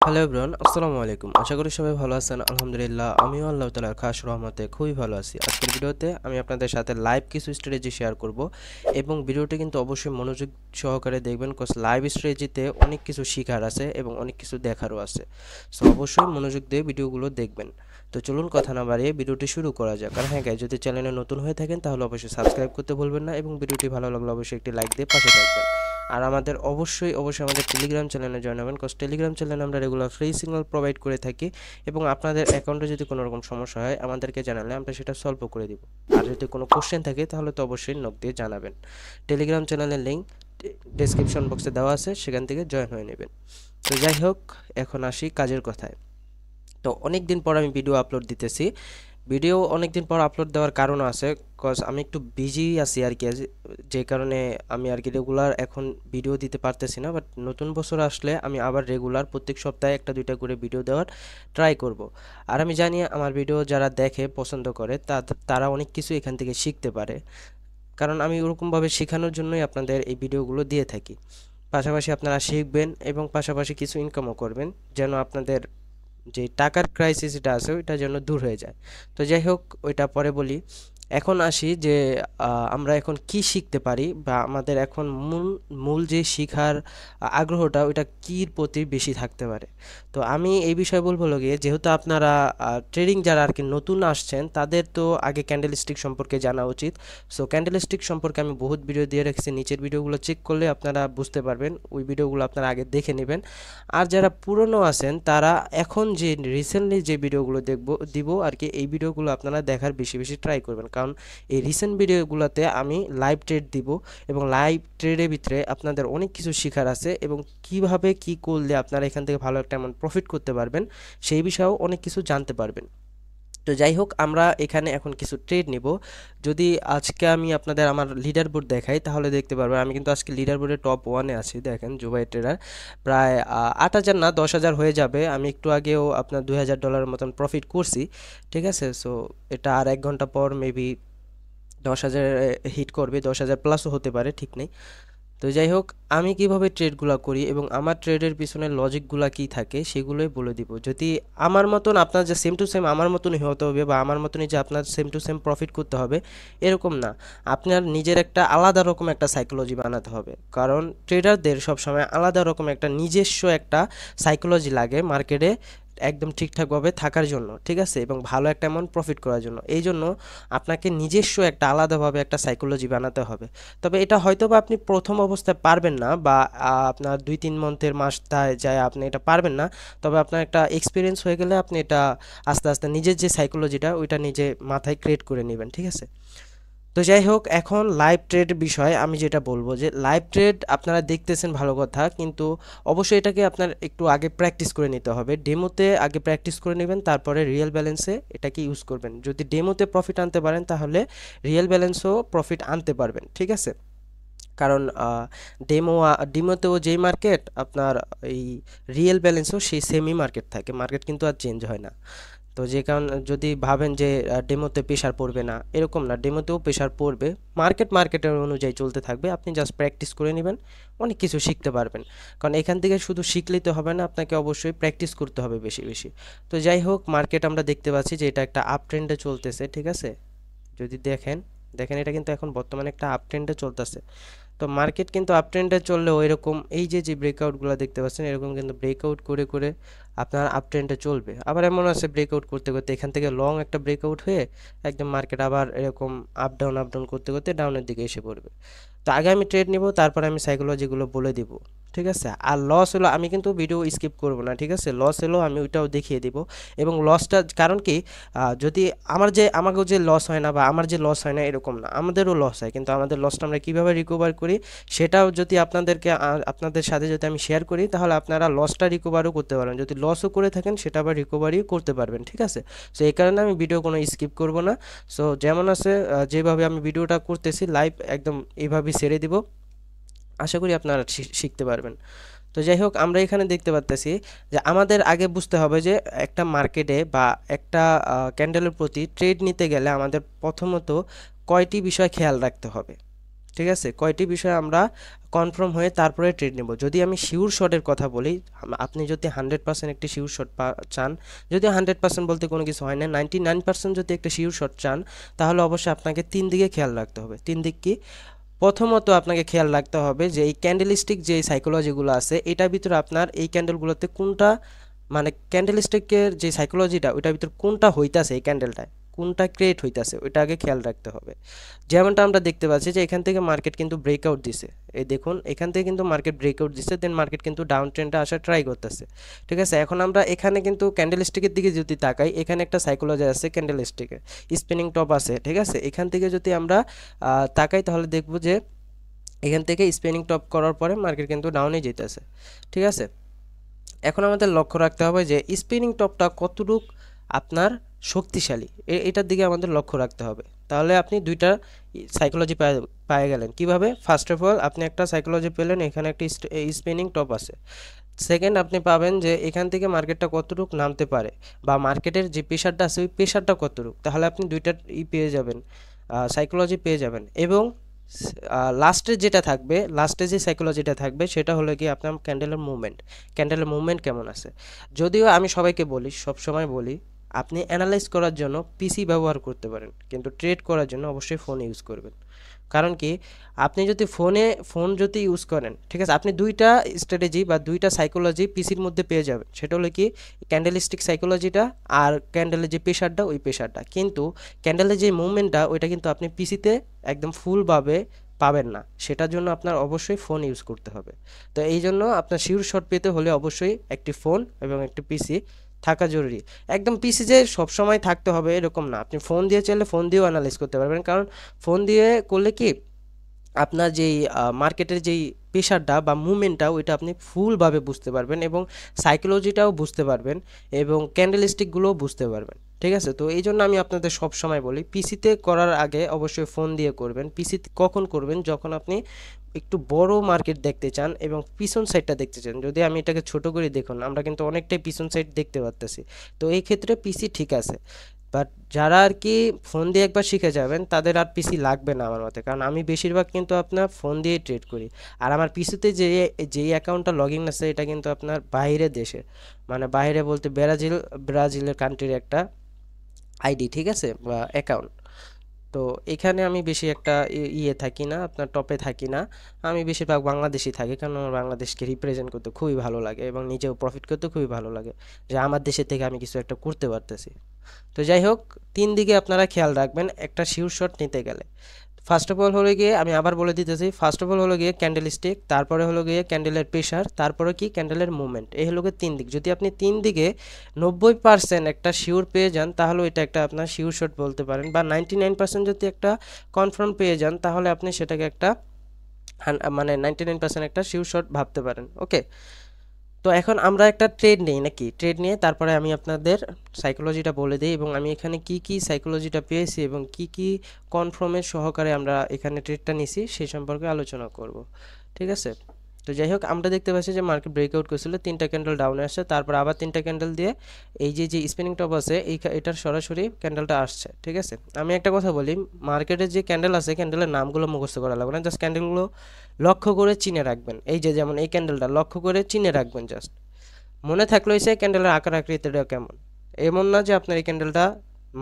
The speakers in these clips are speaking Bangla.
হ্যালো এভরিওয়ান, আসসালামু আলাইকুম। আশা করি সবাই ভালো আছেন। আলহামদুলিল্লাহ, আমিও আল্লাহ তাআলার খাস রহমতে খুবই ভালো আছি। আজকের ভিডিওতে আমি আপনাদের সাথে লাইভ কিছু স্ট্র্যাটেজি শেয়ার করব এবং ভিডিওটি কিন্তু অবশ্যই মনোযোগ সহকারে দেখবেন, কজ লাইভ স্ট্র্যাটেজিতে অনেক কিছু শেখার আছে এবং অনেক কিছু দেখারও আছে। সো অবশ্যই মনোযোগ দিয়ে ভিডিওগুলো দেখবেন। তো চলুন কথা না বাড়িয়ে ভিডিওটি শুরু করা যাক। আর হ্যাঁ গাইস, যদি চ্যানেলে নতুন হয়ে থাকেন তাহলে অবশ্যই সাবস্ক্রাইব করতে ভুলবেন না এবং ভিডিওটি ভালো লাগলে অবশ্যই একটি লাইক দিয়ে পাশে থাকবেন। আর আমাদের অবশ্যই আমাদের টেলিগ্রাম চ্যানেলে জয়েন হবেন, কজ টেলিগ্রাম চ্যানেলে আমরা রেগুলার ফ্রি সিগন্যাল প্রোভাইড করে থাকি এবং আপনাদের অ্যাকাউন্টে যদি কোনো রকম সমস্যা হয় আমাদেরকে জানালে আমরা সেটা সলভও করে দিব। আর যদি কোনো কোশ্চেন থাকে তাহলে তো অবশ্যই নক দিয়ে জানাবেন। টেলিগ্রাম চ্যানেলের লিঙ্ক ডেসক্রিপশন বক্সে দেওয়া আছে, সেখান থেকে জয়েন হয়ে নেবেন। তো যাই হোক, এখন আসি কাজের কথায়। তো অনেক দিন পর আমি ভিডিও আপলোড দিতেছি। ভিডিও অনেক দিন পর আপলোড দেওয়ার কারণও আছে, কজ আমি একটু বিজি আছি আর কি, যে কারণে আমি আর কি রেগুলার এখন ভিডিও দিতে পারতেছি না। বাট নতুন বছর আসলে আমি আবার রেগুলার প্রত্যেক সপ্তাহে একটা দুইটা করে ভিডিও দেওয়ার ট্রাই করব। আর আমি জানি আমার ভিডিও যারা দেখে পছন্দ করে তারা অনেক কিছু এখান থেকে শিখতে পারে, কারণ আমি ওরকমভাবে শেখানোর জন্যই আপনাদের এই ভিডিওগুলো দিয়ে থাকি। পাশাপাশি আপনারা শিখবেন এবং পাশাপাশি কিছু ইনকামও করবেন, যেন আপনাদের যে টাকার ক্রাইসিস এটা আছে ওইটা যেন দূর হয়ে যায়। তো যাই হোক, ওইটা পরে বলি। এখন আসি যে আমরা এখন কি শিখতে পারি বা আমাদের এখন মূল মূল যে শিখার আগ্রহটা ওইটা কির প্রতি বেশি থাকতে পারে। তো আমি এই বিষয়ে বলবো গিয়ে, যেহেতু আপনারা ট্রেডিং যারা আর কি নতুন আসছেন তাদের তো আগে ক্যান্ডেল স্টিক সম্পর্কে জানা উচিত। সো ক্যান্ডেল স্টিক সম্পর্কে আমি বহুত ভিডিও দিয়ে রেখেছি, নিচের ভিডিওগুলো চেক করলে আপনারা বুঝতে পারবেন, ওই ভিডিওগুলো আপনারা আগে দেখে নেবেন। আর যারা পুরনো আছেন তারা এখন যে রিসেন্টলি যে ভিডিওগুলো দিব আর কি, এই ভিডিওগুলো আপনারা দেখার বেশি বেশি ট্রাই করবেন, কারণ এই রিসেন্ট ভিডিওগুলোতে আমি লাইভ ট্রেড দিব এবং লাইভ ট্রেডের ভিতরে আপনাদের অনেক কিছু শেখার আছে এবং কিভাবে কি করলে আপনারা এখান থেকে ভালো একটা অ্যামাউন্ট প্রফিট করতে পারবেন সেই বিষয়েও অনেক কিছু জানতে পারবেন। তো যাই হোক, আমরা এখানে এখন কিছু ট্রেড নিব। যদি আজকে আমি আপনাদের আমার লিডার বোর্ড দেখাই তাহলে দেখতে পারবেন আমি কিন্তু আজকে লিডার বোর্ডে টপ ওয়ানে আছি। দেখেন জুবাই ট্রেডার প্রায় 8,000 না 10,000 হয়ে যাবে। আমি একটু আগেও আপনার $2,000 মতন প্রফিট করছি, ঠিক আছে। সো এটা আর 1 ঘন্টা পর মেবি 10,000 হিট করবে, 10,000 প্লাসও হতে পারে, ঠিক নেই। তো যাই হোক, আমি কিভাবে ট্রেডগুলো করি এবং আমার ট্রেডের পিছনে লজিকগুলো কি থাকে সেগুলোই বলে দিব। যদি আমার মতন আপনার যে সেম টু সেম আমার মতনই হতে হবে বা আমার মতনই যে আপনার সেম টু সেম প্রফিট করতে হবে এরকম না, আপনার নিজের একটা আলাদা রকম একটা সাইকোলজি বানাতে হবে। কারণ ট্রেডারদের সবসময় আলাদা রকম একটা নিজস্ব একটা সাইকোলজি লাগে মার্কেটে একদম ঠিকঠাকভাবে থাকার জন্য, ঠিক আছে, এবং ভালো একটা অ্যামাউন্ট প্রফিট করার জন্য। এই জন্য আপনাকে নিজস্ব একটা আলাদাভাবে একটা সাইকোলজি বানাতে হবে। তবে এটা হয়তো বা আপনি প্রথম অবস্থায় পারবেন না বা আপনার 2-3 মান্থের মাসটায় যায় আপনি এটা পারবেন না। তবে আপনার একটা এক্সপিরিয়েন্স হয়ে গেলে আপনি এটা আস্তে আস্তে নিজের যে সাইকোলজিটা ওইটা নিজে মাথায় ক্রিয়েট করে নেবেন, ঠিক আছে। তো যাই হোক, এখন লাইভ ট্রেড বিষয়ে আমি যেটা বলবো যে লাইভ ট্রেড আপনারা দেখতেছেন ভালো কথা, কিন্তু অবশ্যই এটাকে আপনার একটু আগে প্র্যাকটিস করে নিতে হবে। ডেমোতে আগে প্র্যাকটিস করে নেবেন, তারপরে রিয়েল ব্যালেন্সে এটাকে ইউজ করবেন। যদি ডেমোতে প্রফিট আনতে পারেন তাহলে রিয়েল ব্যালেন্সও প্রফিট আনতে পারবেন, ঠিক আছে। কারণ ডেমোতেও যেই মার্কেট আপনার এই রিয়েল ব্যালেন্সও সেই সেমই মার্কেট থাকে, মার্কেট কিন্তু আর চেঞ্জ হয় না। তো যে কারণ যদি ভাবেন যে ডেমোতে প্রেশার পড়বে না, এরকম না, ডেমোতেও প্রেশার পড়বে। মার্কেটের অনুযায়ী চলতে থাকবে, আপনি জাস্ট প্র্যাকটিস করে নেবেন, অনেক কিছু শিখতে পারবেন। কারণ এখান থেকে শুধু শিখলেই তো হবে না, আপনাকে অবশ্যই প্র্যাকটিস করতে হবে বেশি বেশি। তো যাই হোক, মার্কেট আমরা দেখতে পাচ্ছি যে এটা একটা আপ ট্রেন্ডে চলতেছে, ঠিক আছে। যদি দেখেন দেখেন এটা কিন্তু এখন বর্তমানে একটা আপ ট্রেন্ডে চলতেছে। তো মার্কেট কিন্তু আপ ট্রেন্ডে চললেও এরকম এই যে যে ব্রেকআউটগুলো দেখতে পাচ্ছেন এরকম কিন্তু ব্রেকআউট করে করে আপনার আপ ট্রেন্ডে চলবে। আবার এমন আছে ব্রেকআউট করতে করতে এখান থেকে লং একটা ব্রেকআউট হয়ে একদম মার্কেট আবার এরকম আপ ডাউন করতে করতে ডাউনের দিকে এসে পড়বে। তো আগে আমি ট্রেড নিব, তারপরে আমি সাইকোলজিগুলো বলে দিব, ঠিক আছে। আর লস হলো আমি কিন্তু ভিডিও স্কিপ করব না, ঠিক আছে। লস হলো আমি ওইটাও দেখিয়ে দিব। এবং লসটা কারণ কি, যদি আমাকে যে লস হয় না বা আমার যে লস হয় না এরকম না, আমাদেরও লস হয়, কিন্তু আমাদের লসটা আমরা কীভাবে রিকভার করি সেটাও যদি আপনাদের সাথে যদি আমি শেয়ার করি তাহলে আপনারা লসটা রিকভারও করতে পারবেন। যদি লসও করে থাকেন সেটা আবার রিকভারিও করতে পারবেন, ঠিক আছে। সো এই কারণে আমি ভিডিও কোনো স্কিপ করব না। সো যেমন আছে যেভাবে আমি ভিডিওটা করতেছি লাইভ একদম এইভাবেই ছেড়ে দিব, আশা করি আপনারা শিখতে পারবেন। তো যাই হোক, আমরা এখানে দেখতে পাচ্তেছি যে আমাদের আগে বুঝতে হবে যে একটা মার্কেটে বা একটা ক্যান্ডেলের প্রতি ট্রেড নিতে গেলে আমাদের প্রথমত কয়টি বিষয় খেয়াল রাখতে হবে, ঠিক আছে। কয়টি বিষয় আমরা কনফার্ম হয়ে তারপরে ট্রেড নেব। যদি আমি শিওর শটের কথা বলি, আপনি যদি 100% একটি শিওর শট চান, যদি 100% বলতে কোনো কিছু হয় না, 99% যদি একটা শিওর শট চান, তাহলে অবশ্যই আপনাকে 3 দিকে খেয়াল রাখতে হবে। 3 দিক কি? প্রথমত আপনাকে খেয়াল রাখতে হবে যে এই ক্যান্ডেলস্টিক যে সাইকোলজিগুলো আছে, এটার ভিতরে আপনার এই ক্যান্ডেলগুলোতে কোনটা, মানে ক্যান্ডেলস্টিকের যে সাইকোলজিটা ওইটার ভিতরে কোনটা হইতাছে, এই ক্যান্ডেলটায় কোনটা ক্রিয়েট হইতাছে ওইটা আগে খেয়াল রাখতে হবে। যেমনটা আমরা দেখতে পাচ্ছি যে এখান থেকে মার্কেট কিন্তু ব্রেকআউট দিছে, এই দেখুন এখান থেকে কিন্তু মার্কেট ব্রেকআউট দিছে, দেন মার্কেট কিন্তু ডাউন ট্রেন্ডে আসার ট্রাই করতেছে। ঠিক আছে, এখন আমরা এখানে কিন্তু ক্যান্ডেলস্টিকের দিকে যদি তাকাই, এখানে একটা সাইকোলজি আছে ক্যান্ডেলস্টিকে, স্পিনিং টপ আছে। ঠিক আছে, এখান থেকে যদি আমরা তাকাই তাহলে দেখব যে এখান থেকে স্পিনিং টপ করার পরে মার্কেট কিন্তু ডাউনে যেতেছে। ঠিক আছে, এখন আমাদের লক্ষ্য রাখতে হবে যে স্পিনিং টপটা কতটুক আপনার শক্তিশালী, এটার দিকে আমাদের লক্ষ্য রাখতে হবে। তাহলে আপনি দুইটা সাইকোলজি পেয়ে গেলেন কিভাবে? ফার্স্ট অফ অল আপনি একটা সাইকোলজি পেলেন, এখানে একটা স্পিনিং টপ আছে। সেকেন্ড, আপনি পাবেন যে এখান থেকে মার্কেটটা কতটুক নামতে পারে, বা মার্কেটের যে প্রেশারটা আছে ওই প্রেশারটা কতটুক, তাহলে আপনি দুইটা পেয়ে যাবেন, সাইকোলজি পেয়ে যাবেন। এবং লাস্টে যেটা থাকবে, লাস্টে যে সাইকোলজিটা থাকবে সেটা হলো কি আপনার ক্যান্ডেলের মুভমেন্ট কেমন আছে। যদিও আমি সবাইকে বলি, সব সময় বলি, আপনি অ্যানালাইজ করার জন্য পিসি ব্যবহার করতে পারেন, কিন্তু ট্রেড করার জন্য অবশ্যই ফোন ইউজ করবেন। কারণ কি, আপনি যদি ফোন যদি ইউজ করেন, ঠিক আছে, আপনি দুইটা স্ট্র্যাটেজি বা দুইটা সাইকোলজি পিসির মধ্যে পেয়ে যাবেন। সেটা হলো কি ক্যান্ডেলিস্টিক সাইকোলজিটা আর ক্যান্ডেলের যে প্রেশারটা ওই প্রেশারটা, কিন্তু ক্যান্ডেলের যে মুভমেন্টটা ওইটা কিন্তু আপনি পিসিতে একদম ফুলভাবে পাবেন না। সেটার জন্য আপনার অবশ্যই ফোন ইউজ করতে হবে। তো এই জন্য আপনার শিওর শট পেতে হলে অবশ্যই একটি ফোন এবং একটি পিসি থাকা জরুরি। একদম পিসি যে সবসময় থাকতে হবে এরকম না, আপনি ফোন দিয়ে চাইলে ফোন দিয়েও অ্যানালাইজ করতে পারবেন। কারণ ফোন দিয়ে করলে কি আপনার যেই মার্কেটের যেই প্রেশারটা বা মুভমেন্টটা ওইটা আপনি ফুলভাবে বুঝতে পারবেন, এবং সাইকোলজিটাও বুঝতে পারবেন, এবং ক্যান্ডেলস্টিকগুলোও বুঝতে পারবেন। ঠিক আছে, তো এই জন্য আমি আপনাদের সব সময় বলি পিসিতে করার আগে অবশ্যই ফোন দিয়ে করবেন। পিসিতে কখন করবেন? যখন আপনি একটু বড় মার্কেট দেখতে চান এবং পিছন সাইডটা দেখতে চান। যদি আমি এটাকে ছোট করে দেখুন, আমরা কিন্তু অনেকটাই পিছন সাইড দেখতে পারতেছি, তো এই ক্ষেত্রে পিসি ঠিক আছে। বাট যারা আর কি ফোন দিয়ে একবার শিখে যাবেন তাদের আর পিসি লাগবে না আমার মতে, কারণ আমি বেশিরভাগ কিন্তু আপনার ফোন দিয়েই ট্রেড করি। আর আমার পিসিতে যেই অ্যাকাউন্টটা লগ ইন আছে এটা কিন্তু আপনার বাইরে দেশে, মানে বাইরে বলতে ব্রাজিলের কান্ট্রির একটা আইডি, ঠিক আছে, বা অ্যাকাউন্ট। তো এখানে আমি বেশি একটা ইয়ে থাকি না, আপনার টপে থাকি না। আমি বেশিরভাগ বাংলাদেশি থাকি, কারণ আমার বাংলাদেশকে রিপ্রেজেন্ট করতে খুবই ভালো লাগে এবং নিজেও প্রফিট করতে খুবই ভালো লাগে, যে আমার দেশের থেকে আমি কিছু একটা করতে পারতেছি। তো যাই হোক, 3 দিকে আপনারা খেয়াল রাখবেন একটা শিওর শট নিতে গেলে। ফার্স্ট অফ অল হলো গিয়ে, আমি আবার বলে দিতেছি, ফার্স্ট অফ অল হলো গিয়ে ক্যান্ডেল স্টিক, তারপরে হলো গিয়ে ক্যান্ডেলের প্রেশার, তারপরে কি ক্যান্ডেলের মুভমেন্ট। এই হলো গিয়ে 3 দিক। যদি আপনি 3 দিকে 90% একটা শিওর পেয়ে যান তাহলে এটা একটা আপনার শিওর শট বলতে পারেন, বা 99% যদি একটা কনফার্ম পেয়ে যান তাহলে আপনি সেটাকে একটা মানে 99% একটা শিওর শট ভাবতে পারেন। ওকে, তো এখন আমরা একটা ট্রেড নেই নাকি, ট্রেড নিয়ে তারপরে আমি আপনাদের সাইকোলজিটা বলে দিই, এবং আমি এখানে কি কি সাইকোলজিটা পেয়েছি এবং কি কি কনফার্মের সহকারে আমরা এখানে ট্রেডটা নিছি সেই সম্পর্কে আলোচনা করব। ঠিক আছে, তো যাই হোক, আমরা দেখতে পাচ্ছি যে মার্কেট ব্রেকআউট করেছিল, 3টা ক্যান্ডেল ডাউনে আসছে, তারপর আবার 3টা ক্যান্ডেল দিয়ে এই যে যে স্পিনিং টপ আছে এটার সরাসরি ক্যান্ডেলটা আসছে। ঠিক আছে, আমি একটা কথা বলি, মার্কেটের যে ক্যান্ডেল আছে ক্যান্ডেলের নামগুলো মুখস্থ করা লাগবে না, জাস্ট ক্যান্ডেলগুলো লক্ষ্য করে চিনে রাখবেন। এই যে যেমন এই ক্যান্ডেলটা লক্ষ্য করে চিনে রাখবেন, জাস্ট মনে থাকলো সে ক্যান্ডেলের আকার আকৃতিটা কেমন। এমন না যে আপনার এই ক্যান্ডেলটা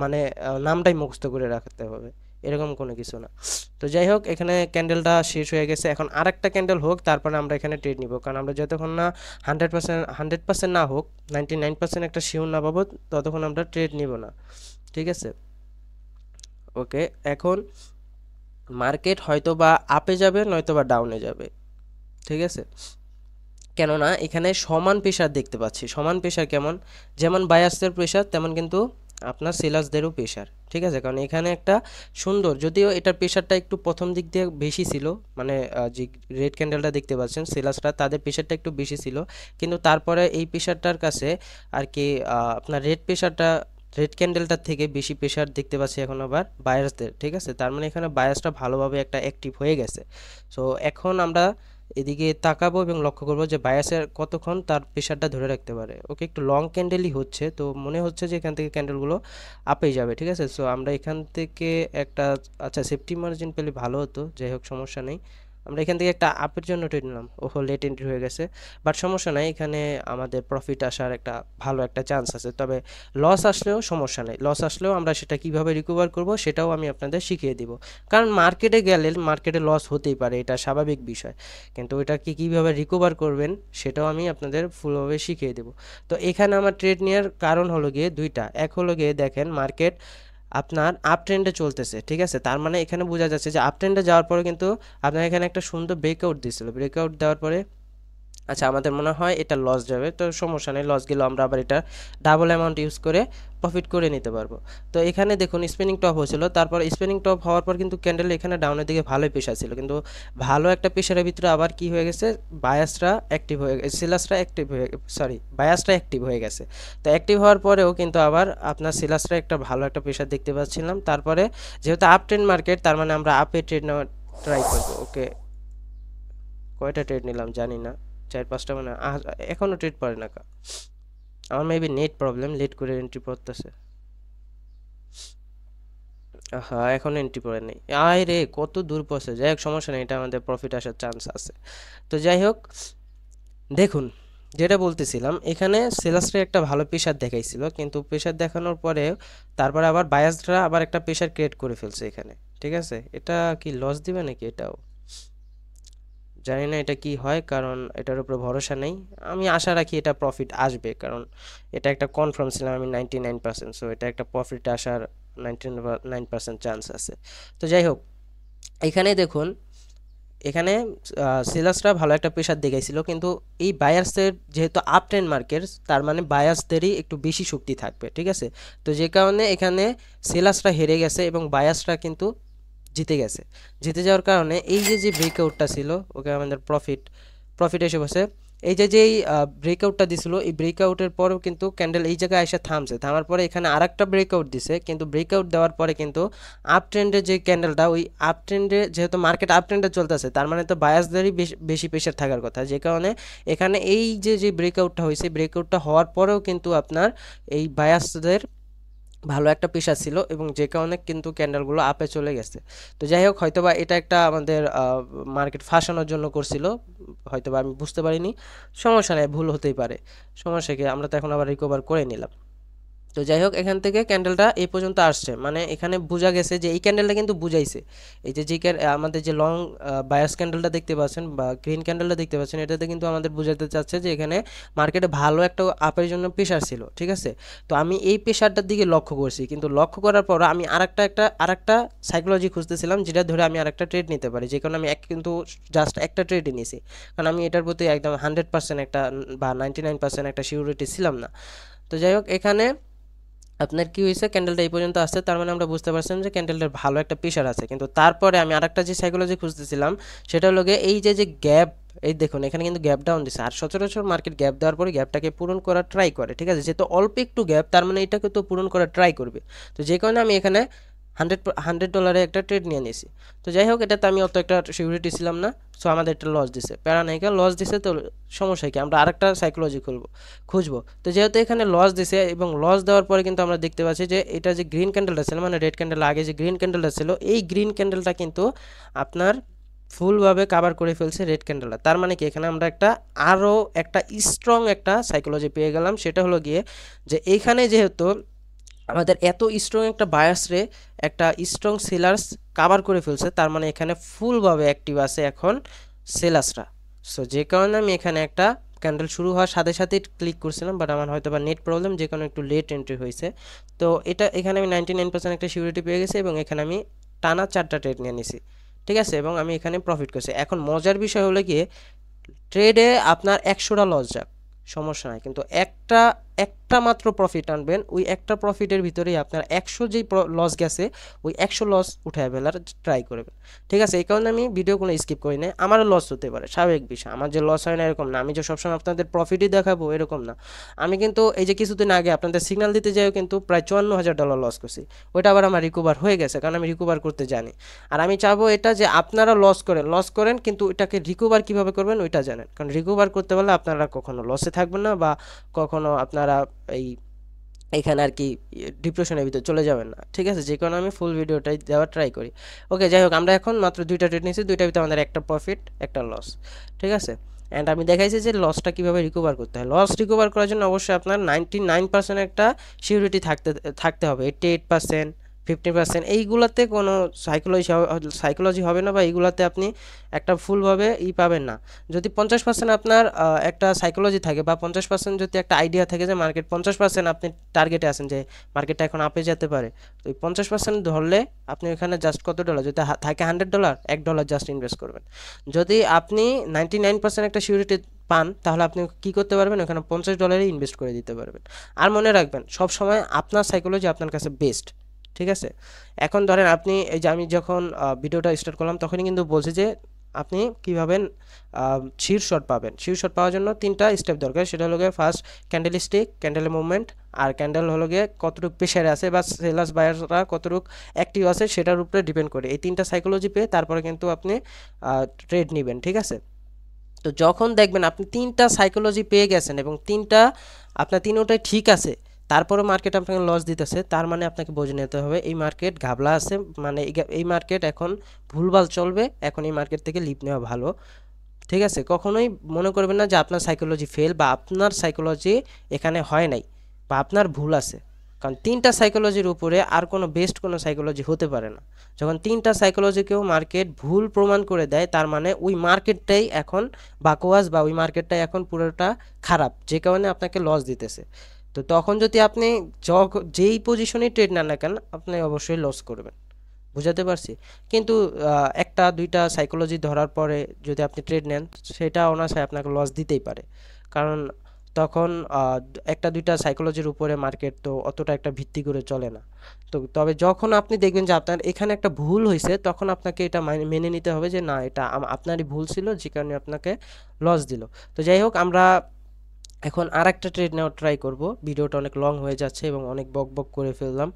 মানে নামটাই মুখস্থ করে রাখতে হবে, এরকম কোনো কিছু না। তো যাই হোক, এখানে ক্যান্ডেলটা শেষ হয়ে গেছে, এখন আরেকটা ক্যান্ডেল হোক তারপরে আমরা এখানে ট্রেড নিব, কারণ আমরা যতক্ষণ না 100% না হোক, 99% একটা শিওর না পাবো ততক্ষণ আমরা ট্রেড নিব না। ঠিক আছে, ওকে, এখন মার্কেট হয়তো বা আপে যাবে নয়তো বা ডাউনে যাবে। ঠিক আছে, কেননা এখানে সমান প্রেশার দেখতে পাচ্ছি। সমান প্রেশার কেমন? যেমন বায়াসদের প্রেশার তেমন কিন্তু আপনার সেলার্সদেরও প্রেশার। ঠিক আছে, কারণ এখানে একটা সুন্দর, যদিও এটার প্রেশারটা একটু প্রথম দিক দিয়ে বেশি ছিল, মানে যে রেড ক্যান্ডেলটা দেখতে পাচ্ছেন সেলার্সরা তাদের প্রেশারটা একটু বেশি ছিল, কিন্তু তারপরে এই প্রেশারটার কাছে আর কি আপনার রেড ক্যান্ডেলটার থেকে বেশি প্রেশার দেখতে পাচ্ছি এখন আবার বায়াসদের। ঠিক আছে, তার মানে এখানে বায়াসটা ভালোভাবে একটা অ্যাক্টিভ হয়ে গেছে। সো এখন আমরা এদিকে তাকাবো এবং লক্ষ্য করবো যে বায়াসের কতক্ষণ তার প্রেশারটা ধরে রাখতে পারে। ওকে, একটু লং ক্যান্ডেলই হচ্ছে, তো মনে হচ্ছে যে এখান থেকে ক্যান্ডেলগুলো আপেই যাবে। ঠিক আছে, সো আমরা এখান থেকে একটা আচ্ছা সেফটি মার্জিন পেলে ভালো হতো, যাই হোক সমস্যা নেই। আমরা এখান থেকে একটা আপের জন্য ট্রেড নিলাম, ওহো লেট এন্ট্রি হয়ে গেছে, বাট সমস্যা নাই, এখানে আমাদের প্রফিট আসার একটা ভালো একটা চান্স আছে। তবে লস আসলেও সমস্যা নেই, লস আসলেও আমরা সেটা কিভাবে রিকভার করব সেটাও আমি আপনাদের শিখিয়ে দিব। কারণ মার্কেটে গেলে মার্কেটে লস হতেই পারে, এটা স্বাভাবিক বিষয়, কিন্তু ওটাকে কিভাবে রিকভার করবেন সেটাও আমি আপনাদের ফুলভাবে শিখিয়ে দেব। তো এখানে আমার ট্রেড নেওয়ার কারণ হলো গিয়ে দুইটা, এক হলো গিয়ে দেখেন মার্কেট আপনার আপ ট্রেন্ডে চলতেছে, ঠিক আছে, তার মানে এখানে বোঝা যাচ্ছে যে আপ ট্রেন্ডে যাওয়ার পরে কিন্তু আপনার এখানে একটা সুন্দর ব্রেকআউট দিয়েছিল, ব্রেকআউট দেওয়ার পরে আচ্ছা আমাদের মনে হয় এটা লস যাবে, তো সমস্যা নেই, লস গেলেও আমরা আবার এটা ডাবল অ্যামাউন্ট ইউজ করে প্রফিট করে নিতে পারবো। তো এখানে দেখুন স্পিনিং টপ হয়েছিল, তারপর স্পিনিং টপ হওয়ার পর কিন্তু ক্যান্ডেল এখানে ডাউনের দিকে ভালোই প্রেশার ছিল, কিন্তু ভালো একটা প্রেশারের ভিতরে আবার কি হয়ে গেছে, বায়াসরা অ্যাক্টিভ হয়ে গেছে, সেলাসরা অ্যাক্টিভ হয়ে, সরি বায়াসরা অ্যাক্টিভ হয়ে গেছে। তো অ্যাক্টিভ হওয়ার পরেও কিন্তু আবার আপনার সেলাসরা একটা ভালো একটা প্রেশার দেখতে পাচ্ছিলাম, তারপরে যেহেতু আপ ট্রেন্ড মার্কেট তার মানে আমরা আপে ট্রেড নেওয়ার ট্রাই করবো। ওকে, কয়টা ট্রেড নিলাম জানি না, 4-5টা মানে এখনো ট্রেড পড়ে না কা, আমার মেবি নেট প্রবলেম, লেট করে এন্ট্রি পড়তেছে। হ্যাঁ এখন এন্ট্রি পড়ে নেই, আয় রে কত দূর পড়ছে, যাই হোক সমস্যা নেই, এটা আমাদের প্রফিট আসার চান্স আছে। তো যাই হোক দেখুন, যেটা বলতেছিলাম এখানে সেলাসরা একটা ভালো প্রেশার দেখাইছিল, কিন্তু প্রেশার দেখানোর পরে তারপর আবার বায়াসরা আবার একটা প্রেশার ক্রিয়েট করে ফেলছে এখানে, ঠিক আছে, এটা কি লস দিবে নাকি এটাও জানি না, এটা কি হয়, কারণ এটার উপরে ভরসা নেই। আমি আশা রাখি এটা প্রফিট আসবে, কারণ এটা একটা কনফার্ম ছিলাম আমি 99%, সো এটা একটা প্রফিট আসার 99% চান্স আছে। তো যাই হোক এখানে দেখুন, এখানে সেলার্সরা ভালো একটা প্রেশার দেখাইছিল, কিন্তু এই বায়ার্সের যেহেতু আপ ট্রেন্ড মার্কেট তার মানে বায়ার্সদেরই একটু বেশি শক্তি থাকবে, ঠিক আছে, তো যে কারণে এখানে সেলার্সরা হেরে গেছে এবং বায়ার্সরা কিন্তু জিতে গেছে। জিতে যাওয়ার কারণে এই যে যে ব্রেকআউটটা ছিল ওকে আমাদের প্রফিট এসে বসে, এই যে যেই ব্রেকআউটটা দিছিল এই ব্রেকআউটের পরেও কিন্তু ক্যান্ডেল এই জায়গায় এসে থামছে, থামার পরে এখানে আরেকটা ব্রেকআউট দিছে, কিন্তু ব্রেকআউট দেওয়ার পরে কিন্তু আপ ট্রেন্ডে যে ক্যান্ডেলটা, ওই আপ ট্রেন্ডে যেহেতু মার্কেট আপ ট্রেন্ডে চলতেছে তার মানে তো বায়াসদেরই বেশি প্রেশার থাকার কথা, যে কারণে এখানে এই যে যে ব্রেকআউটটা হয়েছে ব্রেকআউটটা হওয়ার পরেও কিন্তু আপনার এই বায়াসদের ভালো একটা প্রেশার ছিল এবং যে কারণে কিন্তু ক্যান্ডেলগুলো আপে চলে গেছে। তো যাই হোক হয়তোবা এটা একটা আমাদের মার্কেট ফাঁসানোর জন্য করছিল, হয়তোবা আমি বুঝতে পারিনি, সমস্যা নেই, ভুল হতেই পারে, সমস্যা কি, আমরা তো এখন আবার রিকভার করে নিলাম। তো যাই হোক এখান থেকে ক্যান্ডেলটা এই পর্যন্ত আসছে, মানে এখানে বোঝা গেছে যে এই ক্যান্ডেলটা কিন্তু বুঝাইছে, এই যে আমাদের যে লং বায়ার্স ক্যান্ডেলটা দেখতে পাচ্ছেন বা গ্রিন ক্যান্ডেলটা দেখতে পাচ্ছেন, এটাতে কিন্তু আমাদের বোঝাতে চাচ্ছে যে এখানে মার্কেটে ভালো একটা আপের জন্য প্রেশার ছিল, ঠিক আছে। তো আমি এই প্রেশারটার দিকে লক্ষ্য করছি, কিন্তু লক্ষ্য করার পর আমি আরেকটা সাইকোলজি খুঁজতেছিলাম যেটা ধরে আমি আরেকটা ট্রেড নিতে পারি, যে কারণে আমি কিন্তু জাস্ট একটা ট্রেডই নিয়েছি, কারণ আমি এটার প্রতি একদম 100% একটা বা 99% একটা সিউরিটি ছিলাম না। তো যাই হোক এখানে আপনার কি হয়েছে, ক্যান্ডেলটা এই পর্যন্ত আসছে, তার মানে আমরা বুঝতে পারছেন যে ক্যান্ডেলটার ভালো একটা প্রেশার আছে, কিন্তু তারপরে আমি আরেকটা যে সাইকোলজি খুঁজতেছিলাম সেটা হলো গিয়ে এই যে যে গ্যাপ, এই দেখুন এখানে কিন্তু গ্যাপ ডাউন দিছে, আর সচরাচর মার্কেট গ্যাপ দেওয়ার পরে গ্যাপটাকে পূরণ করার ট্রাই করে, ঠিক আছে, যেহেতু অল্প একটু গ্যাপ তার মানে এটাকে তো পূরণ করার ট্রাই করবে। তো যে কারণে আমি এখানে $100 একটা ট্রেড নিয়ে নিয়েছি। তো যাই হোক এটাতে আমি অত একটা সিউরিটি ছিলাম না, সো আমাদের একটা লস দিছে, প্যারানাইকা লস দিছে, তো সমস্যা কি, আমরা আরেকটা সাইকোলজি খুঁজবো। তো যেহেতু এখানে লস দিছে এবং লস দেওয়ার পরে কিন্তু আমরা দেখতে পাচ্ছি যে এটা যে গ্রিন ক্যান্ডেলটা ছিল, মানে রেড ক্যান্ডেল আগে যে গ্রিন ক্যান্ডেলটা ছিল, এই গ্রিন ক্যান্ডেলটা কিন্তু আপনার ফুলভাবে কাভার করে ফেলছে রেড ক্যান্ডেলটা, তার মানে কি এখানে আমরা আরও একটা স্ট্রং একটা সাইকোলজি পেয়ে গেলাম, সেটা হলো গিয়ে যে এইখানে যেহেতু আমাদের এত স্ট্রং একটা বায়াসরে একটা স্ট্রং সেলার্স কাভার করে ফেলছে, তার মানে এখানে ফুলভাবে অ্যাক্টিভ আছে এখন সেলার্সরা। সো যে কারণে আমি এখানে একটা ক্যান্ডেল শুরু হওয়ার সাথে সাথেই ক্লিক করছিলাম, বাট আমার হয়তো বা নেট প্রবলেম, যে কারণে একটু লেট এন্ট্রি হয়েছে। তো এখানে আমি 99% একটা সিকিউরিটি পেয়ে গেছি এবং এখানে আমি টানা 4টা ট্রেড নিয়ে নিছি, ঠিক আছে, এবং আমি এখানে প্রফিট করছি। এখন মজার বিষয় হলো গিয়ে ট্রেডে আপনার 100টা লস যাক সমস্যা নাই, কিন্তু একটা একটা মাত্র প্রফিট আনবেন, ওই একটা প্রফিটের ভিতরেই আপনার 100 যেই লস গেছে ওই 100 লস উঠায় ফেলার ট্রাই করবেন, ঠিক আছে। এই কারণে আমি ভিডিও কোনো স্কিপ করি না, আমারও লস হতে পারে, স্বাভাবিক বিষয়, আমার যে লস হয় না এরকম না, আমি যে সবসময় আপনাদের প্রফিটই দেখাবো এরকম না। আমি কিন্তু এই যে কিছুদিন আগে আপনাদের সিগন্যাল দিতে যাই কিন্তু প্রায় $54,000 লস করছি, ওইটা আবার আমার রিকভার হয়ে গেছে, কারণ আমি রিকভার করতে জানি। আর আমি চাবো এটা যে আপনারা লস করেন কিন্তু এটাকে রিকভার কিভাবে করবেন ওইটা জানেন, কারণ রিকভার করতে পারলে আপনারা কখনো লসে থাকবেন না বা কখনো আপনারা এই এখানে আর কি ডিপ্রেশনের ভিতরে চলে যাবেন না, ঠিক আছে? যে কারণে আমি ফুল ভিডিওটাই দেওয়ার ট্রাই করি। ওকে, যাই হোক, আমরা এখন মাত্র দুইটা ট্রেড নিয়েছি, দুইটার ভিতরে আমাদের একটা প্রফিট একটা লস, ঠিক আছে? অ্যান্ড আমি দেখাইছি যে লসটা কীভাবে রিকভার করতে হয়। লস রিকভার করার জন্য অবশ্যই আপনার 99% একটা সিউরিটি থাকতে থাকতে হবে। 88%, 50% এইগুলাতে কোনো সাইকোলজি হবে না, বা এইগুলাতে আপনি একটা ফুলভাবে পাবেন না। যদি 50% আপনার একটা সাইকোলজি থাকে, বা 50% যদি একটা আইডিয়া থাকে যে মার্কেট 50% আপনি টার্গেটে আছেন যে মার্কেটটা এখন আপে যেতে পারে, তো ওই 50% ধরলে আপনি ওখানে জাস্ট কত ডলার, যদি থাকে $100, $1 জাস্ট ইনভেস্ট করবেন। যদি আপনি 99% একটা সিউরিটি পান, তাহলে আপনি কি করতে পারবেন, ওখানে $50 ইনভেস্ট করে দিতে পারবেন। আর মনে রাখবেন, সব সময় আপনার সাইকোলজি আপনার কাছে বেস্ট, ঠিক আছে? এখন ধরেন আপনি, এই যে আমি যখন ভিডিওটা স্টার্ট করলাম তখনই কিন্তু বলছি যে আপনি কীভাবে শিওর শট পাবেন। শিওর শট পাওয়ার জন্য 3টা স্টেপ দরকার। সেটা হলো গিয়ে ফার্স্ট ক্যান্ডেল স্টিক, ক্যান্ডেলের মুভমেন্ট, আর ক্যান্ডেল হলো গিয়ে কতটুকু প্রেশারে আছে, বা সেলার্স বায়াররা কতটুকু অ্যাক্টিভ আছে সেটার উপরে ডিপেন্ড করে। এই 3টা সাইকোলজি পেয়ে তারপরে কিন্তু আপনি ট্রেড নেবেন, ঠিক আছে? তো যখন দেখবেন আপনি 3টা সাইকোলজি পেয়ে গেছেন এবং আপনার তিনোটাই ঠিক আছে, তারপরে মার্কেট আপনাকে লস দিতেছে, তার মানে আপনাকে বুঝে নিতে হবে এই মার্কেট ঘাবলা আছে, মানে এই মার্কেট এখন ভুলভাল চলবে, এখন এই মার্কেট থেকে লিপ নেওয়া ভালো, ঠিক আছে? কখনোই মনে করবেন না যে আপনার সাইকোলজি ফেল, বা আপনার সাইকোলজি এখানে হয় নাই, বা আপনার ভুল আছে। কারণ 3টা সাইকোলজির উপরে আর কোনো বেস্ট কোনো সাইকোলজি হতে পারে না। যখন 3টা সাইকোলজিকেও মার্কেট ভুল প্রমাণ করে দেয়, তার মানে ওই মার্কেটটাই এখন বাকওয়াস, বা ওই মার্কেটটাই এখন পুরোটা খারাপ, যে কারণে আপনাকে লস দিতেছে। তো তখন যদি আপনি যেই পজিশনেই ট্রেড নেন না কেন, আপনি অবশ্যই লস করবেন। বুঝাতে পারছি? কিন্তু একটা দুইটা সাইকোলজি ধরার পরে যদি আপনি ট্রেড নেন, সেটা অনায়াসে আপনাকে লস দিতেই পারে। কারণ তখন একটা দুইটা সাইকোলজির উপরে মার্কেট তো অতটা একটা ভিত্তি করে চলে না। তো তবে যখন আপনি দেখবেন যে আপনার এখানে একটা ভুল হয়েছে, তখন আপনাকে এটা মেনে নিতে হবে যে না, এটা আপনারই ভুল ছিল, যে কারণে আপনাকে লস দিল। তো যাই হোক, আমরা এখন আর একটা ট্রেড নেওয়ার ট্রাই করব। ভিডিওটা অনেক লং হয়ে যাচ্ছে এবং অনেক বক বক করে ফেললাম।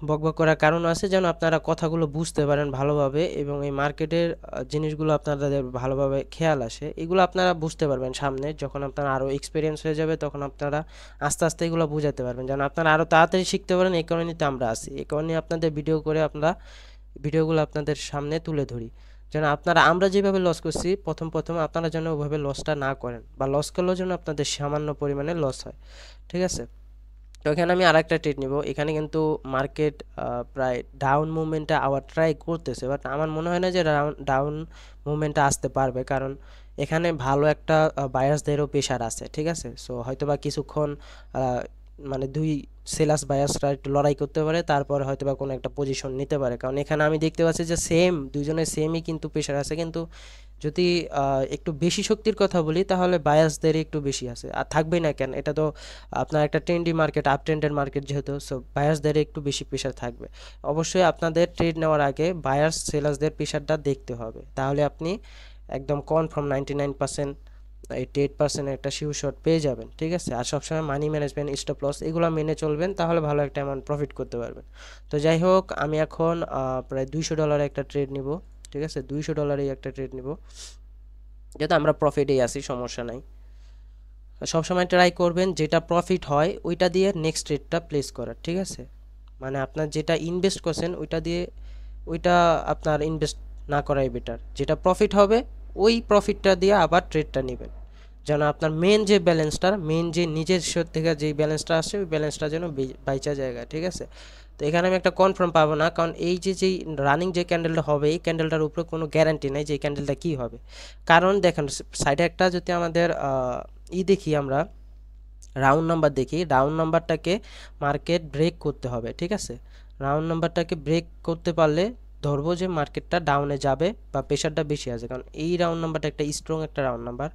বকবক করার কারণ আছে যেন আপনারা কথাগুলো বুঝতে পারেন ভালোভাবে, এবং এই মার্কেটের জিনিসগুলো আপনাদের ভালোভাবে খেয়াল আসে। এগুলো আপনারা বুঝতে পারবেন সামনে, যখন আপনারা আরও এক্সপিরিয়েন্স হয়ে যাবে, তখন আপনারা আস্তে আস্তে এগুলো বুঝাতে পারবেন, যেন আপনারা আরও তাড়াতাড়ি শিখতে পারেন। এই কারণেই তো আমরা আসি, এই কারণে আপনাদের ভিডিও করে আমরা ভিডিওগুলো আপনাদের সামনে তুলে ধরি, যেন আমরা যেভাবে লস করছি প্রথম প্রথম, আপনারা যেন ওইভাবে লসটা না করেন, বা লস করলেও যেন আপনাদের সামান্য পরিমাণে লস হয়, ঠিক আছে? তো এখানে আমি আরেকটা ট্রেড নিব। এখানে কিন্তু মার্কেট প্রায় ডাউন মুভমেন্টে আবার ট্রাই করতেছে, বাট আমার মনে হয় না যে ডাউন মুভমেন্টে আসতে পারবে, কারণ এখানে ভালো একটা বায়ার্সদেরও প্রেশার আছে, ঠিক আছে? সো হয়তোবা কিছুক্ষণ মানে দুই সেলার্স বায়ার্সরা একটু লড়াই করতে পারে, তারপর হয়তোবা কোনো একটা পজিশন নিতে পারে। কারণ এখানে আমি দেখতে পাচ্ছি যে দুইজনের সেমই কিন্তু প্রেশার আছে, কিন্তু যদি একটু বেশি শক্তির কথা বলি, তাহলে বায়াসদের একটু বেশি আছে, আর থাকবেই না কেন, এটা তো আপনার একটা ট্রেন্ডি মার্কেট, আপ ট্রেন্ডের মার্কেট যেহেতু, সো বায়াসদের একটু বেশি প্রেশার থাকবে। অবশ্যই আপনাদের ট্রেড নেওয়ার আগে বায়ার্স সেলার্সদের প্রেশারটা দেখতে হবে, তাহলে আপনি একদম কনফার্ম 99%, 88% একটা শিওর শট পেয়ে যাবেন, ঠিক আছে? আর সবসময় মানি ম্যানেজমেন্ট, স্টপ লস এগুলো মেনে চলবেন, তাহলে ভালো একটা অ্যামাউন্ট প্রফিট করতে পারবেন। তো যাই হোক, আমি এখন প্রায় $200 একটা ট্রেড নিব, ঠিক আছে? $200 একটা ট্রেড নিব, যেহেতু আমরা প্রফিটেই আছি, সমস্যা নাই। সবসময় ট্রাই করবেন যেটা প্রফিট হয় ওইটা দিয়ে নেক্সট ট্রেডটা প্লেস করার, ঠিক আছে? মানে আপনার যেটা ইনভেস্ট করছেন ওইটা আপনার ইনভেস্ট না করাই বেটার। যেটা প্রফিট হবে ওই প্রফিটটা দিয়ে আবার ট্রেডটা নেবেন, যেন আপনার মেন যে নিজস্ব থেকে যেই ব্যালেন্সটা আসছে, ওই ব্যালেন্সটা যেন বাইচা জায়গা, ঠিক আছে? তো এখানে আমি একটা কনফার্ম পাবো না, কারণ এই যেই রানিং যে ক্যান্ডেলটা হবে, এই ক্যান্ডেলটার উপরে কোনো গ্যারান্টি নেই যে এই ক্যান্ডেলটা কী হবে। কারণ দেখেন, সাইডে একটা যদি আমাদের দেখি, আমরা রাউন্ড নাম্বার দেখি, রাউন্ড নাম্বারটাকে মার্কেট ব্রেক করতে হবে, ঠিক আছে? রাউন্ড নাম্বারটাকে ব্রেক করতে পারলে ধরবো যে মার্কেটটা ডাউনে যাবে, বা প্রেশারটা বেশি আছে, কারণ এই রাউন্ড নাম্বারটা একটা স্ট্রং একটা রাউন্ড নাম্বার।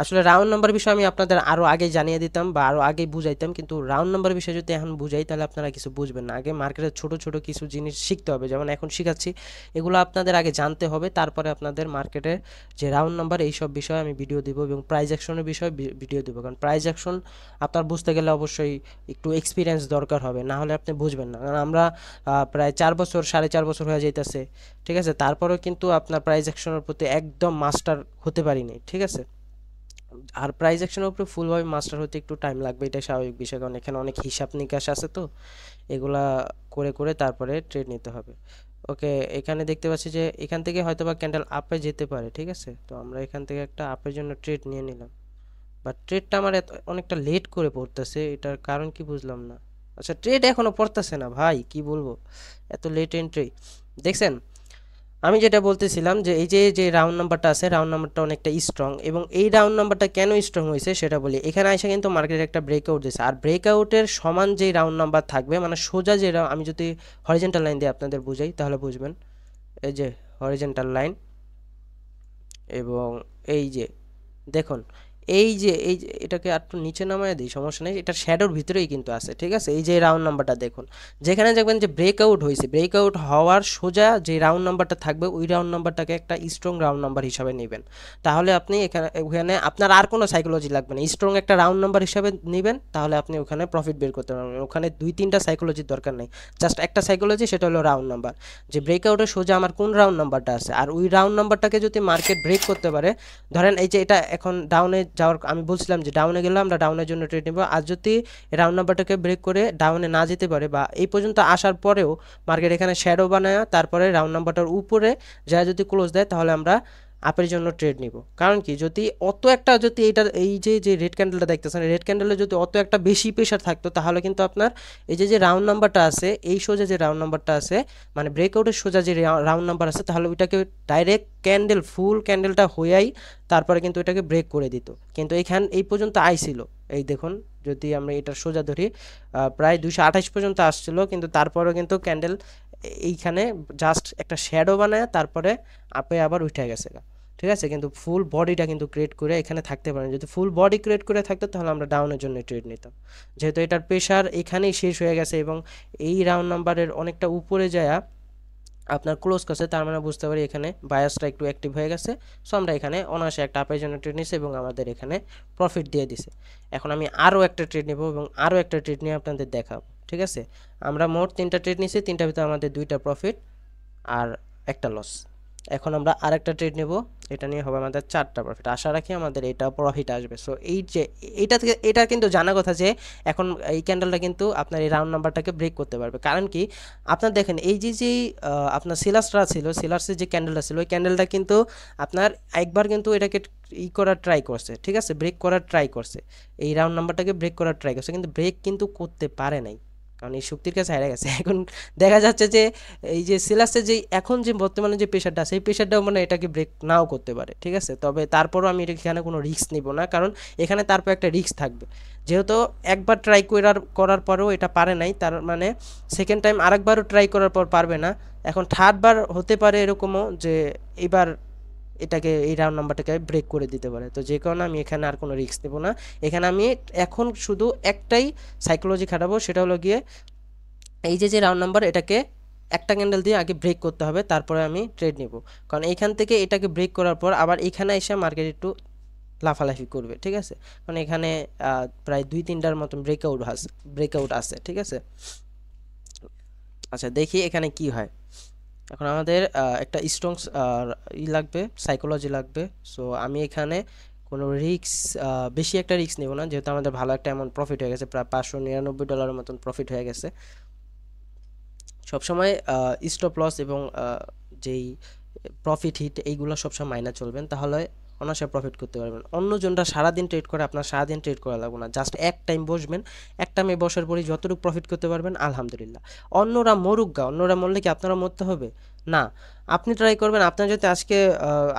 আসলে রাউন্ড নাম্বার বিষয়ে আমি আপনাদের আরও আগে জানিয়ে দিতাম, বা আরও আগে বুঝাইতাম, কিন্তু রাউন্ড নাম্বার বিষয়ে যদি এখন বুঝাই, তাহলে আপনারা কিছু বুঝবেন না। আগে মার্কেটের ছোট ছোট কিছু জিনিস শিখতে হবে, যেমন এখন শিখাচ্ছি, এগুলো আপনাদের আগে জানতে হবে, তারপরে আপনাদের মার্কেটের যে রাউন্ড নাম্বার এইসব বিষয়ে আমি ভিডিও দিব, এবং প্রাইস অ্যাকশনের বিষয়ে ভিডিও দিব। কারণ প্রাইস অ্যাকশন আপনার বুঝতে গেলে অবশ্যই একটু এক্সপিরিয়েন্স দরকার হবে, না হলে আপনি বুঝবেন না। কারণ আমরা প্রায় 4 বছর 4.5 বছর হয়ে যাইতেছে, ঠিক আছে? তারপরেও কিন্তু আপনার প্রাইস অ্যাকশনের প্রতি একদম মাস্টার হতে পারিনি, ঠিক আছে? আর প্রাইস অ্যাকশনের উপরে ফুলভাবে মাস্টার হতে একটু টাইম লাগবে, এটা স্বাভাবিক বিষয়, কারণ এখানে অনেক হিসাব নিকাশ আছে, তো এগুলা করে করে তারপরে ট্রেড নিতে হবে। ওকে, এখানে দেখতে পাচ্ছি যে এখান থেকে হয়তো বা ক্যান্ডেল আপে যেতে পারে, ঠিক আছে, তো আমরা এখান থেকে একটা আপের জন্য ট্রেড নিয়ে নিলাম। বাট ট্রেডটা আমার অনেকটা লেট করে পড়তেছে, এটার কারণ কি বুঝলাম না। আচ্ছা, ট্রেড এখনো পড়তেছে না ভাই, কি বলবো, এত লেট এন্ট্রি দেখছেন। আমি যেটা বলতেছিলাম যে এই যে যে রাউন্ড নাম্বারটা আছে, রাউন্ড নাম্বারটা অনেকটা স্ট্রং, এবং এই রাউন্ড নাম্বারটা কেন স্ট্রং হয়েছে সেটা বলি। এখানে এসে কিন্তু মার্কেটের একটা ব্রেকআউট দিয়েছে, আর ব্রেকআউটের সমান যে রাউন্ড নাম্বার থাকবে, মানে সোজা যে আমি যদি হরিজেন্টাল লাইন দিয়ে আপনাদের বুঝাই তাহলে বুঝবেন। এই যে হরিজেন্টাল লাইন, এবং এই যে দেখুন, এই যে এটাকে একটু নিচে নামায় দিই, সমস্যা নেই, এটা শ্যাডোর ভিতরেই কিন্তু আছে, ঠিক আছে। এই যে রাউন্ড নাম্বারটা দেখুন, যেখানে দেখবেন যে ব্রেকআউট হয়েছে, ব্রেকআউট হওয়ার সোজা যে রাউন্ড নাম্বারটা থাকবে ওই রাউন্ড নাম্বারটাকে একটা স্ট্রং রাউন্ড নাম্বার হিসাবে নেবেন। তাহলে আপনি ওখানে আপনার আর কোনো সাইকোলজি লাগবে না, স্ট্রং একটা রাউন্ড নাম্বার হিসাবে নেবেন, তাহলে আপনি ওখানে প্রফিট বের করতে পারবেন। ওখানে 2-3টা সাইকোলজির দরকার নেই, জাস্ট একটা সাইকোলজি, সেটা হলো রাউন্ড নাম্বার, যে ব্রেকআউটের সোজা আমার কোন রাউন্ড নাম্বারটা আছে, আর ওই রাউন্ড নাম্বারটাকে যদি মার্কেট ব্রেক করতে পারে, ধরেন এই যে এটা এখন ডাউনে যাওয়ার, আমি বলছিলাম যে ডাউনে গেলে আমরা ডাউনের জন্য ট্রেড নেব, আর যদি রাউন্ড নাম্বারটাকে ব্রেক করে ডাউনে না যেতে পারে, বা এই পর্যন্ত আসার পরেও মার্কেট এখানে শ্যাডো বানায় তারপরে রাউন্ড নাম্বারটার উপরে যা যদি ক্লোজ দেয়, তাহলে আমরা আপের জন্য ট্রেড নিব। কারণ কি, যদি অত একটা, যদি এইটার এই যে যে রেড ক্যান্ডেলটা দেখতেছেন, রেড ক্যান্ডেলে যদি অত একটা বেশি প্রেশার থাকতো, তাহলে কিন্তু আপনার এই যে যে রাউন্ড নাম্বারটা আছে, এই সোজা যে রাউন্ড নাম্বারটা আছে, মানে ব্রেকআউটের সোজা যে রাউন্ড নাম্বার আছে, তাহলে ওইটাকে ডাইরেক্ট ক্যান্ডেল, ফুল ক্যান্ডেলটা হয়েই তারপরে কিন্তু এটাকে ব্রেক করে দিত। কিন্তু এই পর্যন্ত আইছিল, এই দেখুন, যদি আমরা এটা সোজা ধরি, প্রায় 228 পর্যন্ত আসছিল, কিন্তু তারপরেও কিন্তু ক্যান্ডেল এইখানে জাস্ট একটা শ্যাডো বানায় তারপরে আপে আবার উঠে গেছে, ঠিক আছে। কিন্তু ফুল বডিটা কিন্তু ক্রিয়েট করে এখানে থাকতে পারেন, যদি ফুল বডি ক্রিয়েট করে থাকতো তাহলে আমরা ডাউনের জন্য ট্রেড নিতাম। যেহেতু এটার প্রেশার এখানেই শেষ হয়ে গেছে এবং এই রাউন্ড নাম্বারের অনেকটা উপরে যায় আপনার ক্লোজ করছে, তার মানে বুঝতে পারি এখানে বায়াসটা একটু অ্যাক্টিভ হয়ে গেছে। সো আমরা এখানে অনায়াসে একটা আপের জন্য ট্রেড নিয়েছি এবং আমাদের এখানে প্রফিট দিয়ে দিছে। এখন আমি আরও একটা ট্রেড নেব এবং আরও একটা ট্রেড নিয়ে আপনাদের দেখাবো, ঠিক আছে। আমরা মোট 3টা ট্রেড নিয়েছি, 3টার ভিতরে আমাদের 2টা প্রফিট আর একটা লস। এখন আমরা আরেকটা ট্রেড নেব, এটা নিয়ে হবে আমাদের 4টা প্রফিট। আশা রাখি আমাদের এটা প্রফিট আসবে। সো এই যে এইটা থেকে, এটা কিন্তু জানা কথা যে এখন এই ক্যান্ডেলটা কিন্তু আপনার এই রাউন্ড নাম্বারটাকে ব্রেক করতে পারবে। কারণ কি, আপনার দেখেন এই যে যে আপনার সেলার্সরা ছিল, সেলার্সের যে ক্যান্ডেলটা ছিল, ওই ক্যান্ডেলটা কিন্তু আপনার একবার কিন্তু এটাকে করার ট্রাই করছে, ঠিক আছে, ব্রেক করার ট্রাই করছে, এই রাউন্ড নাম্বারটাকে ব্রেক করার ট্রাই করছে, কিন্তু ব্রেক কিন্তু করতে পারে নাই, কারণ এই শক্তির কাছে হেরে গেছে। এখন দেখা যাচ্ছে যে এই যে সিলাসে যে এখন যে বর্তমানে যে প্রেশারটা আছে, এই প্রেশারটাও মানে এটাকে ব্রেক নাও করতে পারে, ঠিক আছে। তবে তারপরও আমি এখানে কোনো রিস্ক নিব না, কারণ এখানে তারপর একটা রিস্ক থাকবে। যেহেতু একবার ট্রাই করার পরেও এটা পারে নাই, তার মানে সেকেন্ড টাইম আরেকবারও ট্রাই করার পর পারবে না, এখন থার্ডবার হতে পারে এরকমও যে এবার এটাকে এই রাউন্ড নাম্বারটাকে ব্রেক করে দিতে পারে। তো যে কারণে আমি এখানে আর কোনো রিস্ক নেব না, এখানে আমি এখন শুধু একটাই সাইকোলজি খাটাবো, সেটা হলো গিয়ে এই যে যে রাউন্ড নাম্বার, এটাকে একটা ক্যান্ডেল দিয়ে আগে ব্রেক করতে হবে, তারপরে আমি ট্রেড নিব। কারণ এইখান থেকে এটাকে ব্রেক করার পর আবার এখানে এসে মার্কেট একটু লাফালাফি করবে, ঠিক আছে, কারণ এখানে প্রায় 2-3টার মতন ব্রেকআউট আছে, ঠিক আছে। আচ্ছা, দেখি এখানে কি হয়। এখন আমাদের একটা স্ট্রং লাগবে, সাইকোলজি লাগবে। সো আমি এখানে কোনো রিস্ক, বেশি একটা রিস্ক নেব না, যেহেতু আমাদের ভালো একটা অ্যামাউন্ট প্রফিট হয়ে গেছে, প্রায় $599 মতন প্রফিট হয়ে গেছে। সবসময় স্টপ লস এবং যেই প্রফিট হিট, এইগুলো সবসময় মাইনা চলবেন, তাহলে অনায়াসে প্রফিট করতে পারবেন। অন্যজনরা সারাদিন ট্রেড করে, আপনার সারাদিন ট্রেড করা লাগবে না, জাস্ট এক টাইম বসবেন, এক টাইমে বসার পরেই যতটুকু প্রফিট করতে পারবেন আলহামদুলিল্লাহ। অন্যরা মরুক গা, অন্যরা মরলে কি আপনারা মরতে হবে না? আপনি ট্রাই করবেন, আপনার যদি আজকে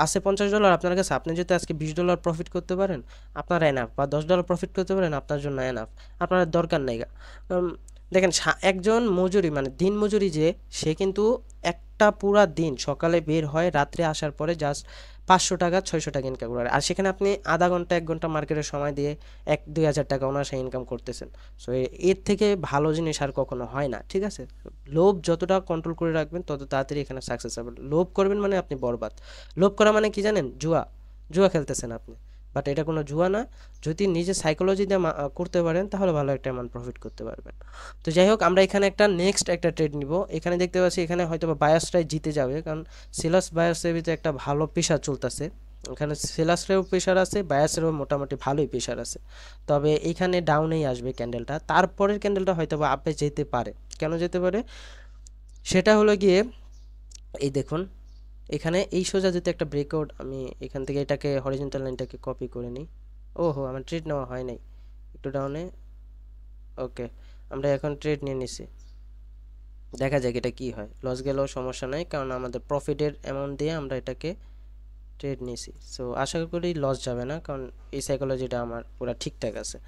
আসে $50 আপনার কাছে, আপনি যদি আজকে $20 প্রফিট করতে পারেন আপনার এনাফ, বা $10 প্রফিট করতে পারেন আপনার জন্য এনাফ, আপনার দরকার নেই গা। দেখেন, একজন মজুরি মানে দিন মজুরি, যে সে কিন্তু একটা পুরা দিন সকালে বের হয়, রাত্রে আসার পরে জাস্ট 500 টাকা 600 টাকা ইনকাম করে, আর সেখানে আপনি আধা ঘন্টা 1 ঘন্টা মার্কেটের সময় দিয়ে 1-2 হাজার টাকা অনায়াসে ইনকাম করতেছেন। সো এর থেকে ভালো জিনিস আর কখনো হয় না, ঠিক আছে। লোভ যতটা কন্ট্রোল করে রাখবেন তত তাড়াতাড়ি এখানে সাকসেস হবেন। লোভ করবেন মানে আপনি বরবাদ। লোভ করা মানে কি জানেন? জুয়া, জুয়া খেলতেছেন আপনি, বাট এটা কোনো জুয়া না। যদি নিজে সাইকোলজি দিয়ে করতে পারেন তাহলে ভালো একটা অ্যামাউন্ট প্রফিট করতে পারবেন। তো যাই হোক, আমরা এখানে একটা নেক্সট একটা ট্রেড নিব। এখানে দেখতে পাচ্ছি এখানে হয়তো বা বায়াসটাই জিতে যাবে, কারণ সেলার্স বায়াসের ভিতরে একটা ভালো প্রেশার চলতেছে। এখানে সেলার্সেরও প্রেশার আছে, বায়ার্সেরও মোটামুটি ভালোই প্রেশার আছে। তবে এইখানে ডাউনেই আসবে ক্যান্ডেলটা, তারপরের ক্যান্ডেলটা হয়তো বা আপে যেতে পারে। কেন যেতে পারে সেটা হলো গিয়ে, এই দেখুন এখানে এই সোজা যদি একটা ব্রেকআউট, আমি এখান থেকে এটাকে হরিজন্টাল লাইনটাকে কপি করে নিই। ওহো, আমার ট্রেড নেওয়া হয় নাই, একটু ডাউনে। ওকে, আমরা এখন ট্রেড নিয়ে নিছি, দেখা যাক এটা কি হয়। লস গেলেও সমস্যা নাই, কারণ আমাদের প্রফিটের অ্যামাউন্ট দিয়ে আমরা এটাকে ট্রেড নিয়েছি। সো আশা করি লস যাবে না, কারণ এই সাইকোলজিটা আমার পুরো ঠিকঠাক আছে।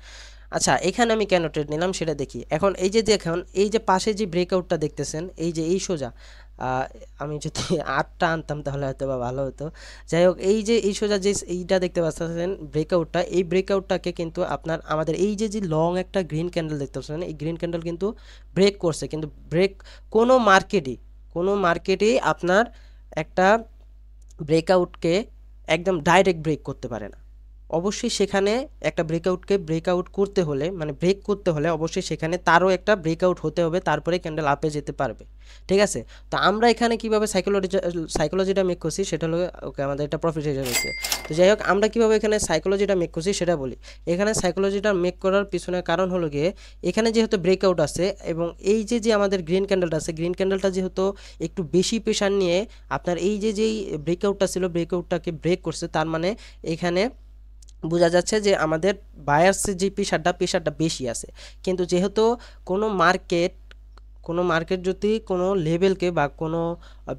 আচ্ছা, এখানে আমি কেন ট্রেড নিলাম সেটা দেখি। এখন এই যে দেখুন, এই যে পাশে যে ব্রেকআউটটা দেখতেছেন, এই যে এই সোজা, আমি যদি 8টা আনতাম তাহলে হয়তো বা ভালো হতো। যাই হোক, এই যে এই সোজা যে এইটা দেখতে পাচ্ছেন ব্রেকআউটটা, এই ব্রেকআউটটাকে কিন্তু আপনার আমাদের এই যে যে লং একটা গ্রিন ক্যান্ডেল দেখতে পাচ্ছেন, এই গ্রিন ক্যান্ডেল কিন্তু ব্রেক করছে। কিন্তু ব্রেক কোনো মার্কেটেই আপনার একটা ব্রেকআউটকে একদম ডাইরেক্ট ব্রেক করতে পারে না। অবশ্যই সেখানে একটা ব্রেকআউটকে ব্রেকআউট করতে হলে, মানে ব্রেক করতে হলে অবশ্যই সেখানে তারও একটা ব্রেকআউট হতে হবে, তারপরে ক্যান্ডেল আপে যেতে পারবে। ঠিক আছে, তো আমরা এখানে কিভাবে সাইকোলজিটা মেক করছি সেটা হলো, ওকে আমাদের এটা প্রফিট হিসেবে হয়েছে। তো যাই হোক, আমরা কিভাবে এখানে সাইকোলজিটা মেক করছি সেটা বলি। এখানে সাইকোলজিটা মেক করার পিছনে কারণ হলো গিয়ে, এখানে যেহেতু ব্রেকআউট আছে এবং এই যে যে আমাদের গ্রিন ক্যান্ডেলটা আছে, গ্রিন ক্যান্ডেলটা যেহেতু একটু বেশি প্রেশার নিয়ে আপনার এই যে যেই ব্রেকআউটটা ছিল ব্রেকআউটটাকে ব্রেক করছে, তার মানে এখানে বোঝা যাচ্ছে যে আমাদের বায়ার্সের যে প্রেশারটা বেশি আছে। কিন্তু যেহেতু কোনো মার্কেট কোনো মার্কেট যদি কোনো লেভেলকে বা কোনো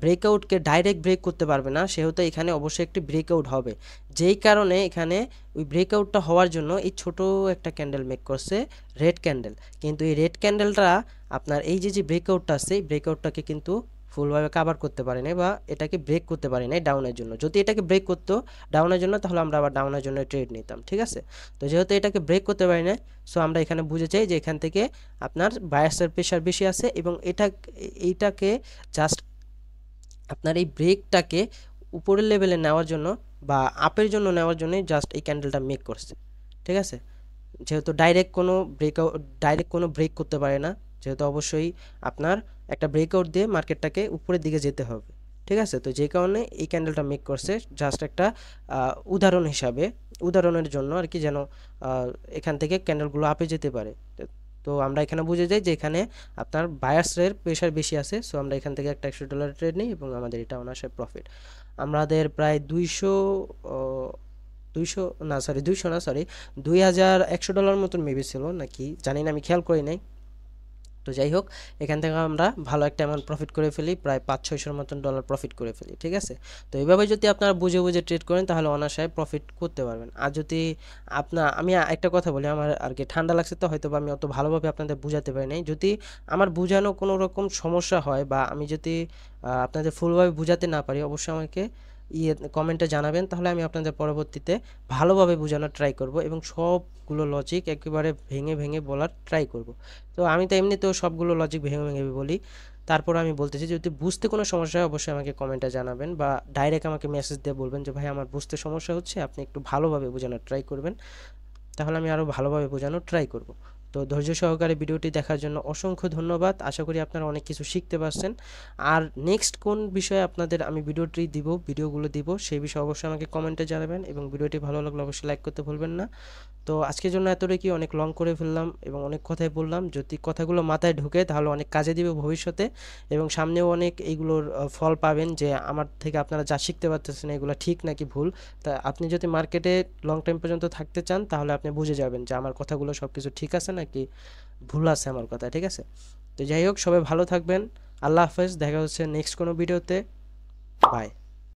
ব্রেকআউটকে ডাইরেক্ট ব্রেক করতে পারবে না, সেহেতু এখানে অবশ্যই একটি ব্রেকআউট হবে। যেই কারণে এখানে ওই ব্রেকআউটটা হওয়ার জন্য এই ছোট একটা ক্যান্ডেল মেক করছে, রেড ক্যান্ডেল। কিন্তু এই রেড ক্যান্ডেলটা আপনার এই যে যে ব্রেকআউটটা আছে, এই ব্রেকআউটটাকে কিন্তু ফুলভাবে কাভার করতে পারে নাই বা এটাকে ব্রেক করতে পারে নাই ডাউনের জন্য। যদি এটাকে ব্রেক করতো ডাউনের জন্য, তাহলে আমরা আবার ডাউনের জন্য ট্রেড নিতাম। ঠিক আছে, তো যেহেতু এটাকে ব্রেক করতে পারি না, সো আমরা এখানে বুঝে চাই যে এখান থেকে আপনার বায়ার্সের প্রেশার বেশি আছে এবং এইটাকে জাস্ট আপনার এই ব্রেকটাকে উপরের লেভেলে নেওয়ার জন্য বা আপের জন্য নেওয়ার জন্যই জাস্ট এই ক্যান্ডেলটা মেক করছে। ঠিক আছে, যেহেতু ডাইরেক্ট কোনো ব্রেক করতে পারে না, যেহেতু অবশ্যই আপনার একটা ব্রেকআউট দিয়ে মার্কেটটাকে উপরের দিকে যেতে হবে। ঠিক আছে, তো যে কারণে এই ক্যান্ডেলটা মেক করছে জাস্ট একটা উদাহরণের জন্য আর কি, যেন এখান থেকে ক্যান্ডেলগুলো আপে যেতে পারে। তো আমরা এখানে বুঝে যাই যে এখানে আপনার বায়ার্সের প্রেশার বেশি আছে। সো আমরা এখান থেকে একটা $100 ট্রেড নিই এবং আমাদের এটা অনায়াসে প্রফিট। আমাদের প্রায় 2100 মতন মেবি ছিল নাকি জানি না, আমি খেয়াল করি নাই। তো যাই হোক, এখান থেকে আমরা ভালো একটা অ্যামাউন্ট প্রফিট করে ফেলি, প্রায় 500-600 মতন ডলার প্রফিট করে ফেলি। ঠিক আছে, তো এইভাবে যদি আপনারা বুঝে বুঝে ট্রেড করেন তাহলে অনায়াসে প্রফিট করতে পারবেন। আর যদি আমি একটা কথা বলি, আমার আর কি ঠান্ডা লাগছে তো হয়তো বা আমি অত ভালোভাবে আপনাদের বুঝাতে পারি নাই। যদি আমার বুঝানো কোনো রকম সমস্যা হয় বা আমি যদি আপনাদের ফুলভাবে বুঝাতে না পারি, অবশ্যই আমাকে কমেন্টে জানাবেন, তাহলে আমি আপনাদের পরবর্তীতে ভালোভাবে বোঝানোর ট্রাই করব এবং সবগুলো লজিক একেবারে ভেঙে ভেঙে বলার ট্রাই করব। তো আমি তো এমনিতেও সবগুলো লজিক ভেঙে ভেঙে বলি, তারপর আমি বলতেছি যদি বুঝতে কোনো সমস্যা হয় অবশ্যই আমাকে কমেন্টে জানাবেন বা ডাইরেক্ট আমাকে মেসেজ দিয়ে বলবেন যে ভাই আমার বুঝতে সমস্যা হচ্ছে, আপনি একটু ভালোভাবে বোঝানোর ট্রাই করবেন, তাহলে আমি আরও ভালোভাবে বোঝানোর ট্রাই করব। তো ধৈর্য সহকারে ভিডিওটি দেখার জন্য অসংখ্য ধন্যবাদ। আশা করি আপনারা অনেক কিছু শিখতে পারছেন। আর নেক্সট কোন বিষয়ে আপনাদের আমি ভিডিওগুলো দিব সেই বিষয়ে অবশ্যই আমাকে কমেন্টে জানাবেন এবং ভিডিওটি ভালো লাগলে অবশ্যই লাইক করতে ভুলবেন না। তো আজকের জন্য এতটুকুই, অনেক লং করে ফেললাম এবং অনেক কথাই বললাম। যদি কথাগুলো মাথায় ঢুকে তাহলে অনেক কাজে দিবে ভবিষ্যতে এবং সামনেও অনেক এইগুলোর ফল পাবেন যে আমার থেকে আপনারা যা শিখতে পারতেছেন এগুলো ঠিক নাকি ভুল। তা আপনি যদি মার্কেটে লং টাইম পর্যন্ত থাকতে চান তাহলে আপনি বুঝে যাবেন যে আমার কথাগুলো সব কিছু ঠিক আছে নাকি ভুল আছে আমার কথা। ঠিক আছে, তো যাই হোক, সবাই ভালো থাকবেন। আল্লাহ হাফেজ, দেখা হচ্ছে নেক্সট কোনো ভিডিওতে। বাই।